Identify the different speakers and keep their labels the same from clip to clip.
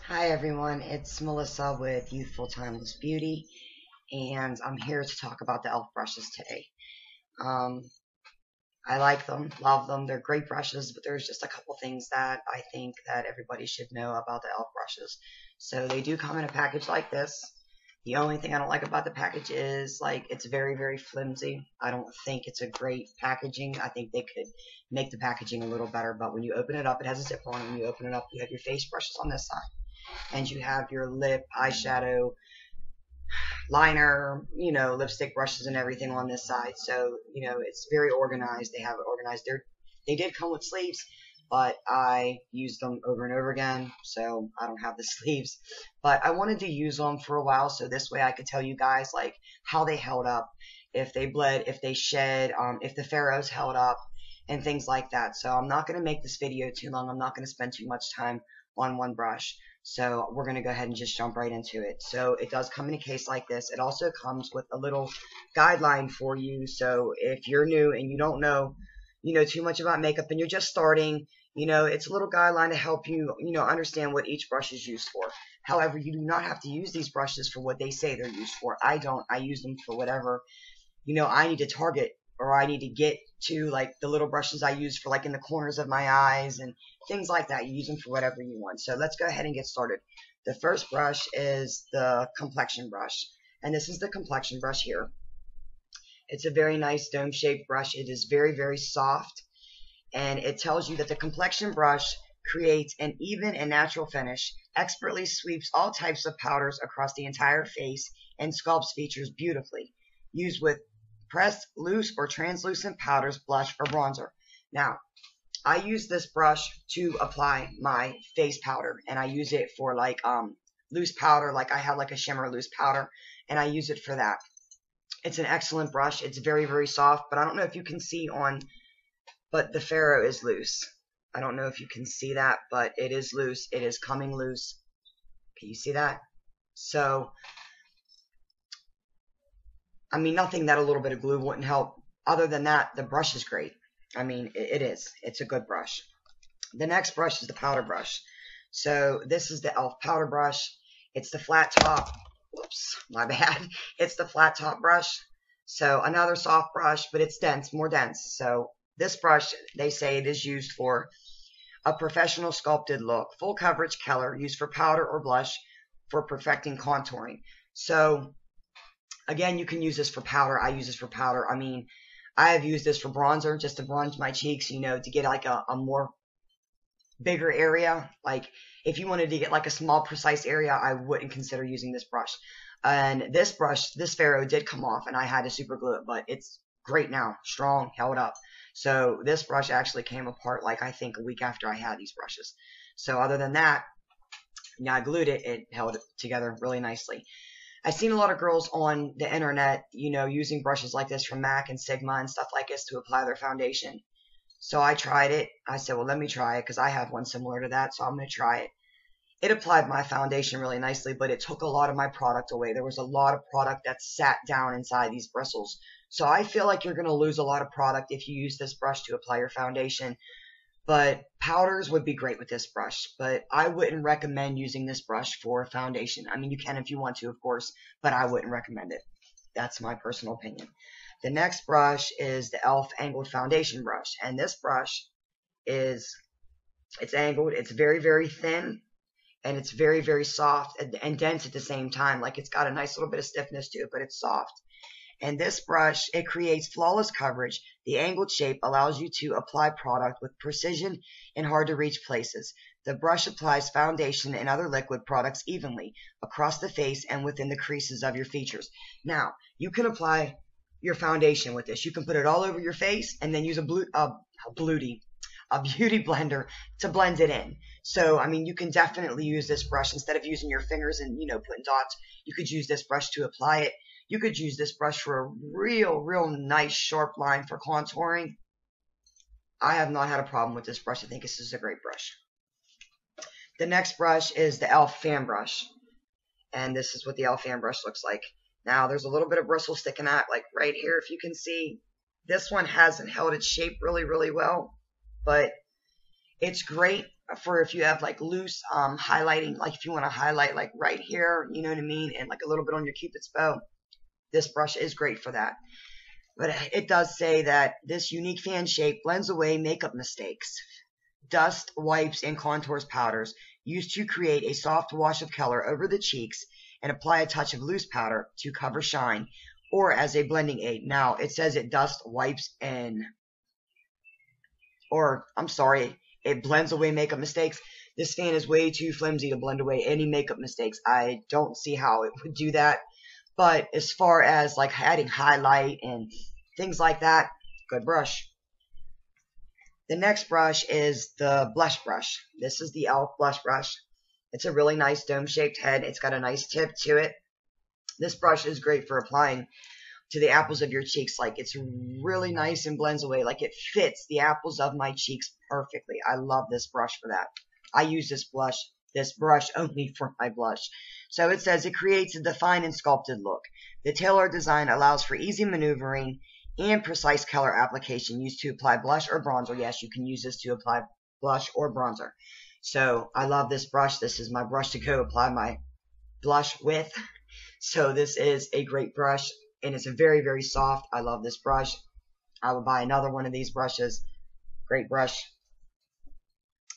Speaker 1: Hi everyone, it's Melissa with Youthful Timeless Beauty, and I'm here to talk about the e.l.f. brushes today. Um, I like them, love them, they're great brushes, but there's just a couple things that I think that everybody should know about the e.l.f. brushes. So they do come in a package like this. The only thing I don't like about the package is like it's very, very flimsy. I don't think it's a great packaging. I think they could make the packaging a little better, but when you open it up, it has a zipper on it. When you open it up, you have your face brushes on this side and you have your lip, eyeshadow, liner, lipstick brushes and everything on this side. So, it's very organized. They have it organized. They did come with sleeves, but I used them over and over again, so I don't have the sleeves. But I wanted to use them for a while, so this way I could tell you guys like how they held up, if they bled, if they shed, if the ferrules held up, and things like that. So I'm not going to make this video too long. I'm not going to spend too much time on one brush. So we're going to go ahead and just jump right into it. So it does come in a case like this. It also comes with a little guideline for you. So if you're new and you don't know, too much about makeup and you're just starting, it's a little guideline to help you, understand what each brush is used for. However, you do not have to use these brushes for what they say they're used for. I don't. I use them for whatever, I need to target or I need to get to, like the little brushes I use for like in the corners of my eyes and things like that. You use them for whatever you want. So let's go ahead and get started. The first brush is the complexion brush. And this is the complexion brush here. It's a very nice dome-shaped brush. It is very, very soft. And it tells you that the complexion brush creates an even and natural finish, expertly sweeps all types of powders across the entire face, and sculpts features beautifully. Used with pressed, loose, or translucent powders, blush, or bronzer. Now, I use this brush to apply my face powder, and I use it for like loose powder, like I have like a shimmer loose powder, and I use it for that. It's an excellent brush. It's very, very soft, but I don't know if you can see but the ferrule is loose. I don't know if you can see that, but it is loose. It is coming loose. Can you see that? So, I mean, nothing that a little bit of glue wouldn't help. Other than that, the brush is great. I mean, it is. It's a good brush. The next brush is the powder brush. So this is the e.l.f. powder brush. It's the flat top. Whoops, my bad. It's the flat top brush. So another soft brush, but it's dense, more dense. So this brush, they say it is used for a professional sculpted look. Full coverage color, used for powder or blush for perfecting contouring. So again, you can use this for powder. I use this for powder. I mean, I have used this for bronzer, just to bronze my cheeks, to get like a more bigger area. Like if you wanted to get like a small precise area, I wouldn't consider using this brush. And this brush, this ferrule did come off and I had to super glue it, but it's great now, strong, held up. So this brush actually came apart like I think a week after I had these brushes. So other than that, I glued it, it held it together really nicely. I've seen a lot of girls on the internet, using brushes like this from MAC and Sigma and stuff like this to apply their foundation. So I tried it. I said, well, let me try it because I have one similar to that, so I'm going to try it. It applied my foundation really nicely, but it took a lot of my product away. There was a lot of product that sat down inside these bristles. So I feel like you're going to lose a lot of product if you use this brush to apply your foundation. But powders would be great with this brush, but I wouldn't recommend using this brush for foundation. I mean, you can if you want to, of course, but I wouldn't recommend it. That's my personal opinion. The next brush is the e.l.f. angled foundation brush, and this brush it's angled. It's very, very thin, and it's very, very soft and dense at the same time. Like it's got a nice little bit of stiffness to it, but it's soft. And this brush, it creates flawless coverage. The angled shape allows you to apply product with precision in hard to reach places. The brush applies foundation and other liquid products evenly across the face and within the creases of your features. Now, you can apply your foundation with this. You can put it all over your face and then use a beauty blender to blend it in. So, I mean, you can definitely use this brush instead of using your fingers and, putting dots. You could use this brush to apply it. You could use this brush for a real nice sharp line for contouring. I have not had a problem with this brush. I think this is a great brush. The next brush is the e.l.f. fan brush. And this is what the e.l.f. fan brush looks like. Now, there's a little bit of bristle sticking out, like right here, if you can see. This one hasn't held its shape really well, but it's great for if you have like loose highlighting, like if you want to highlight like right here, you know what I mean, and like a little bit on your Cupid's bow, this brush is great for that. But it does say that this unique fan shape blends away makeup mistakes, dust, wipes, and contours powders used to create a soft wash of color over the cheeks and apply a touch of loose powder to cover shine or as a blending aid. Now, it says it dust, wipes, and, or I'm sorry, it blends away makeup mistakes. This fan is way too flimsy to blend away any makeup mistakes. I don't see how it would do that. But as far as like adding highlight and things like that, good brush. The next brush is the blush brush. This is the e.L.f. blush brush. It's a really nice dome-shaped head. It's got a nice tip to it. This brush is great for applying to the apples of your cheeks. Like, it's really nice and blends away. Like, it fits the apples of my cheeks perfectly. I love this brush for that. I use this brush only for my blush. So it says it creates a defined and sculpted look. The tailored design allows for easy maneuvering and precise color application used to apply blush or bronzer. Yes, you can use this to apply blush or bronzer. So I love this brush. This is my brush to go apply my blush with. So this is a great brush, and it's a very, very soft. I love this brush. I will buy another one of these brushes. Great brush.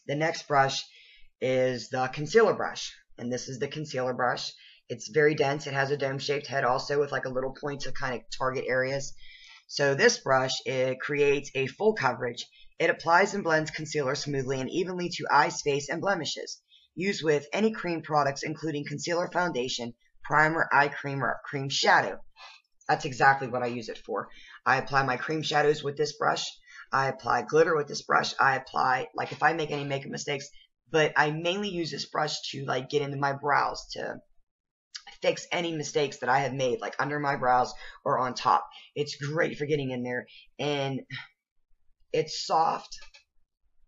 Speaker 1: The next brush is the concealer brush, and this is the concealer brush. It's very dense. It has a dome-shaped head also with like a little point to kind of target areas. So this brush, it creates a full coverage. It applies and blends concealer smoothly and evenly to eyes, face, and blemishes. Used with any cream products, including concealer, foundation, primer, eye cream, or cream shadow. That's exactly what I use it for. I apply my cream shadows with this brush. I apply glitter with this brush. I apply, like if I make any makeup mistakes, but I mainly use this brush to like get into my brows to fix any mistakes that I have made, like under my brows or on top. It's great for getting in there, and it's soft,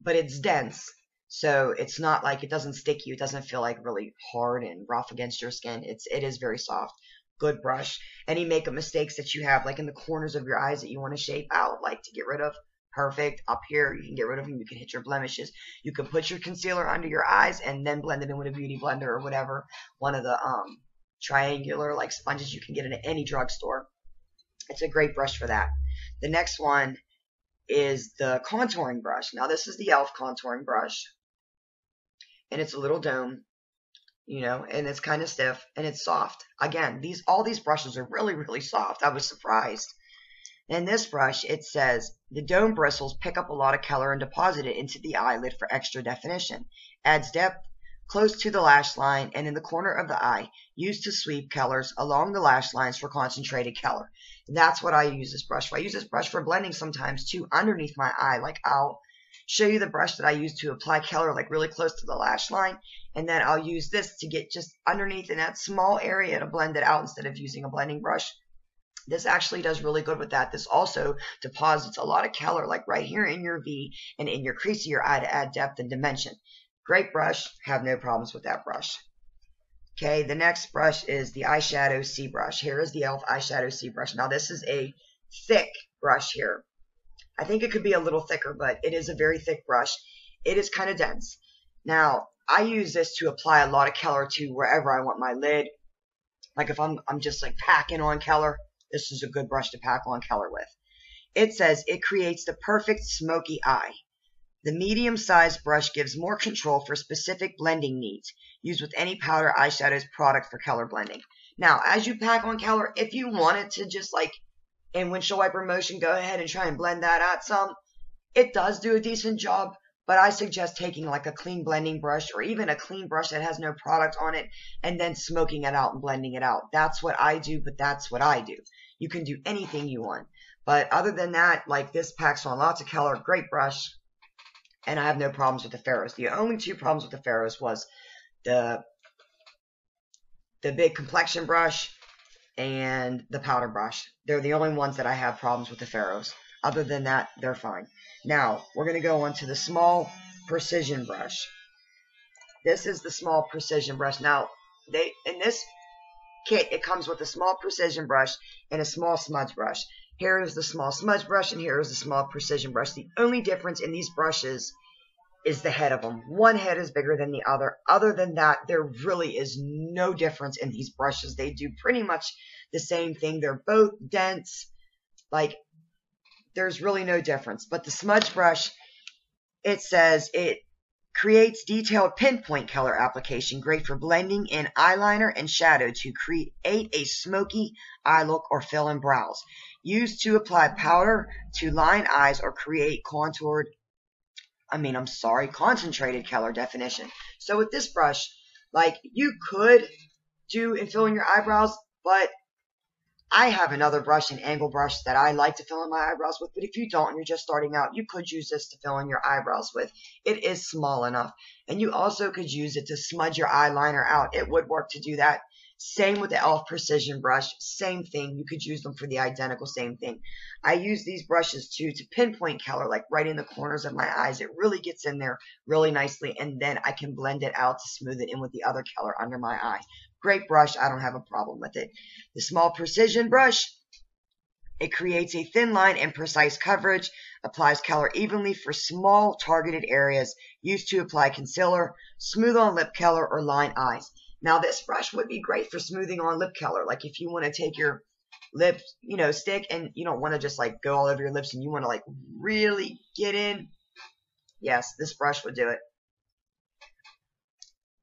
Speaker 1: but it's dense. So it's not like, it doesn't stick you. It doesn't feel like really hard and rough against your skin. It is very soft. Good brush. Any makeup mistakes that you have, like in the corners of your eyes that you want to shape out, like to get rid of, perfect. Up here, you can get rid of them. You can hit your blemishes. You can put your concealer under your eyes and then blend it in with a beauty blender or whatever. One of the triangular like sponges you can get in any drugstore. It's a great brush for that. The next one is the contouring brush. Now this is the e.L.f. contouring brush, and it's a little dome, you know, and it's kind of stiff and it's soft. Again, all these brushes are really, really soft. I was surprised. And this brush, it says the dome bristles pick up a lot of color and deposit it into the eyelid for extra definition. Adds depth close to the lash line and in the corner of the eye. Used to sweep colors along the lash lines for concentrated color. And that's what I use this brush for. I use this brush for blending sometimes too underneath my eye. Like I'll show you the brush that I use to apply color like really close to the lash line, and then I'll use this to get just underneath in that small area to blend it out instead of using a blending brush. This actually does really good with that. This also deposits a lot of color like right here in your V and in your crease of your eye to add depth and dimension. Great brush. Have no problems with that brush. Okay, the next brush is the eyeshadow C brush. Here is the e.L.f. eyeshadow C brush. Now this is a thick brush here. I think it could be a little thicker, but it is a very thick brush. It is kind of dense. Now, I use this to apply a lot of color to wherever I want my lid. Like if I'm just like packing on color, this is a good brush to pack on color with. It says it creates the perfect smoky eye. The medium-sized brush gives more control for specific blending needs. Used with any powder, eyeshadows, product for color blending. Now, as you pack on color, if you wanted to just like in windshield wiper motion, go ahead and try and blend that out some. It does do a decent job, but I suggest taking like a clean blending brush or even a clean brush that has no product on it and then smoking it out and blending it out. That's what I do, but that's what I do. You can do anything you want. But other than that, like this packs on lots of color, great brush, and I have no problems with the Pharaohs. The only two problems with the Pharaohs was the big complexion brush and the powder brush. They're the only ones that I have problems with the Pharaohs. Other than that, they're fine. Now, we're going to go on to the small precision brush. This is the small precision brush. Now, in this kit, it comes with a small precision brush and a small smudge brush. Here is the small smudge brush, and here is the small precision brush. The only difference in these brushes is the head of them. One head is bigger than the other. Other than that, there really is no difference in these brushes. They do pretty much the same thing. They're both dense. Like, there's really no difference. But the smudge brush, it says it creates detailed pinpoint color application, great for blending in eyeliner and shadow to create a smoky eye look or fill in brows. Used to apply powder to line eyes or create concentrated color definition. So with this brush, like, you could do and fill in your eyebrows, but I have another brush, an angle brush, that I like to fill in my eyebrows with. But if you don't and you're just starting out, you could use this to fill in your eyebrows with. It is small enough. And you also could use it to smudge your eyeliner out. It would work to do that. Same with the e.l.f. Precision brush. Same thing. You could use them for the identical same thing. I use these brushes too to pinpoint color, like right in the corners of my eyes. It really gets in there really nicely. And then I can blend it out to smooth it in with the other color under my eye. Great brush. I don't have a problem with it. The small precision brush, it creates a thin line and precise coverage, applies color evenly for small targeted areas, used to apply concealer, smooth on lip color, or line eyes. Now, this brush would be great for smoothing on lip color. Like, if you want to take your lip, stick, and you don't want to just like go all over your lips and you want to like really get in. Yes, this brush would do it.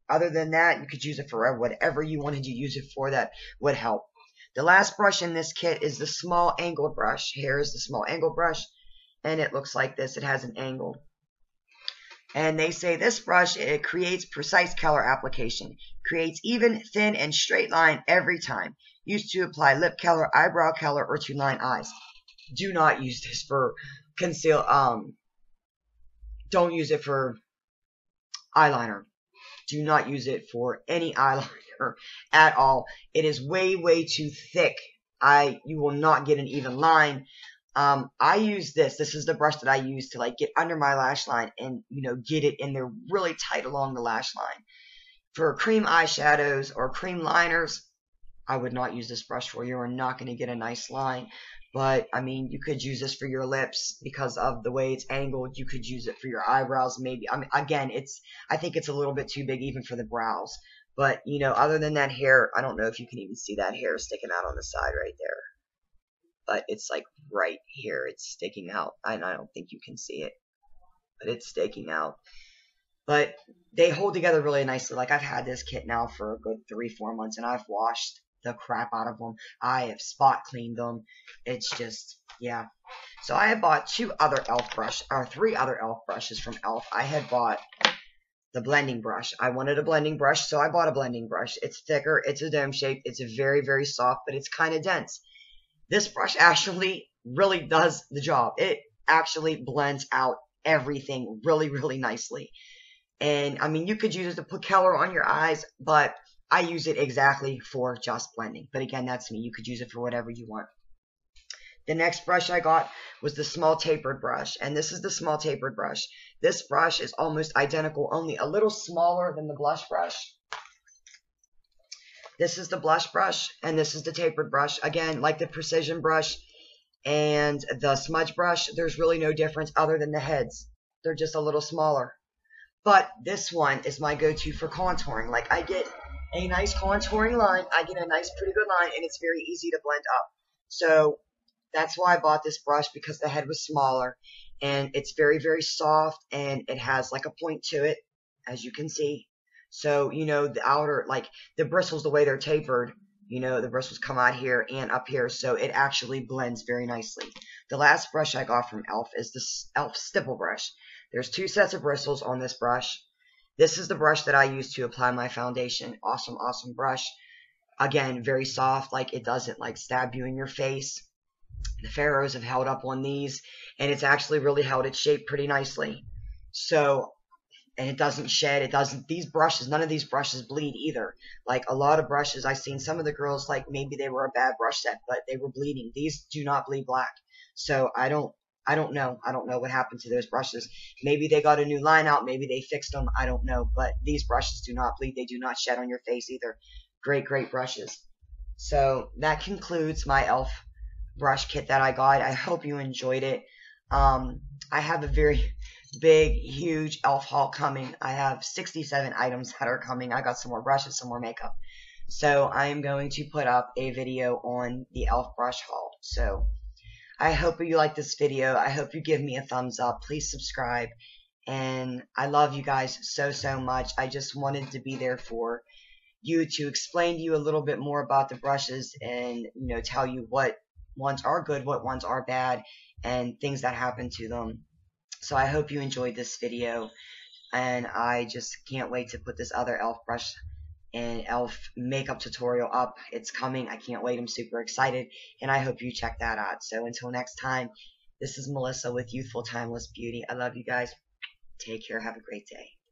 Speaker 1: Other than that, you could use it for whatever you wanted to use it for that would help. The last brush in this kit is the small angled brush. Here is the small angled brush, and it looks like this. It has an angle. And they say this brush, it creates precise color application. Creates even, thin, and straight line every time. Used to apply lip color, eyebrow color, or to line eyes. Do not use this for conceal. Don't use it for eyeliner. Do not use it for any eyeliner at all. It is way, way too thick. You will not get an even line. I use this. This is the brush that I use to like get under my lash line and, get it in there really tight along the lash line. For cream eyeshadows or cream liners, I would not use this brush for. You are not going to get a nice line. But, I mean, you could use this for your lips because of the way it's angled. You could use it for your eyebrows, maybe. I mean, again, I think it's a little bit too big even for the brows. But, other than that hair, I don't know if you can even see that hair sticking out on the side right there. But it's like right here. It's sticking out. I don't think you can see it. But it's sticking out. But they hold together really nicely. Like, I've had this kit now for a good 3-4 months, and I've washed the crap out of them. I have spot cleaned them. It's just, yeah. So I had bought 3 other e.l.f. brushes from e.l.f. I had bought the blending brush. I wanted a blending brush, so I bought a blending brush. It's thicker. It's a dome shape. It's very, very soft, but it's kind of dense. This brush actually really does the job. It actually blends out everything really, really nicely. And, I mean, you could use it to put color on your eyes, but I use it exactly for just blending. But again, that's me. You could use it for whatever you want. The next brush I got was the small tapered brush. And this is the small tapered brush. This brush is almost identical, only a little smaller than the blush brush. This is the blush brush, and this is the tapered brush. Again, like the precision brush and the smudge brush, there's really no difference other than the heads. They're just a little smaller. But this one is my go-to for contouring. Like, I get a nice contouring line. I get a nice, pretty good line, and it's very easy to blend up. So that's why I bought this brush, because the head was smaller, and it's very, very soft, and it has like a point to it, as you can see. So, the outer, like the bristles, the way they're tapered, the bristles come out here and up here, so it actually blends very nicely. The last brush I got from e.l.f. is this e.l.f. stipple brush. There's 2 sets of bristles on this brush. This is the brush that I use to apply my foundation. Awesome, awesome brush. Again, very soft, like it doesn't like stab you in your face. The ferrules have held up on these, and it's actually really held its shape pretty nicely. So, and it doesn't shed. It doesn't, these brushes, none of these brushes bleed either. Like a lot of brushes, I've seen some of the girls, like maybe they were a bad brush set, but they were bleeding. These do not bleed black. So I don't know. I don't know what happened to those brushes. Maybe they got a new line out. Maybe they fixed them. I don't know. But these brushes do not bleed. They do not shed on your face either. Great, great brushes. So that concludes my e.l.f. brush kit that I got. I hope you enjoyed it. I have a very big, huge elf haul coming. I have 67 items that are coming. I got some more brushes, some more makeup. So I'm going to put up a video on the elf brush haul. So I hope you like this video. I hope you give me a thumbs up. Please subscribe. And I love you guys so, so much. I just wanted to be there for you to explain to you a little bit more about the brushes and, tell you what ones are good, what ones are bad, and things that happen to them. So I hope you enjoyed this video, and I just can't wait to put this other elf brush and elf makeup tutorial up. It's coming. I can't wait. I'm super excited, and I hope you check that out. So until next time, this is Melissa with Youthful Timeless Beauty. I love you guys. Take care. Have a great day.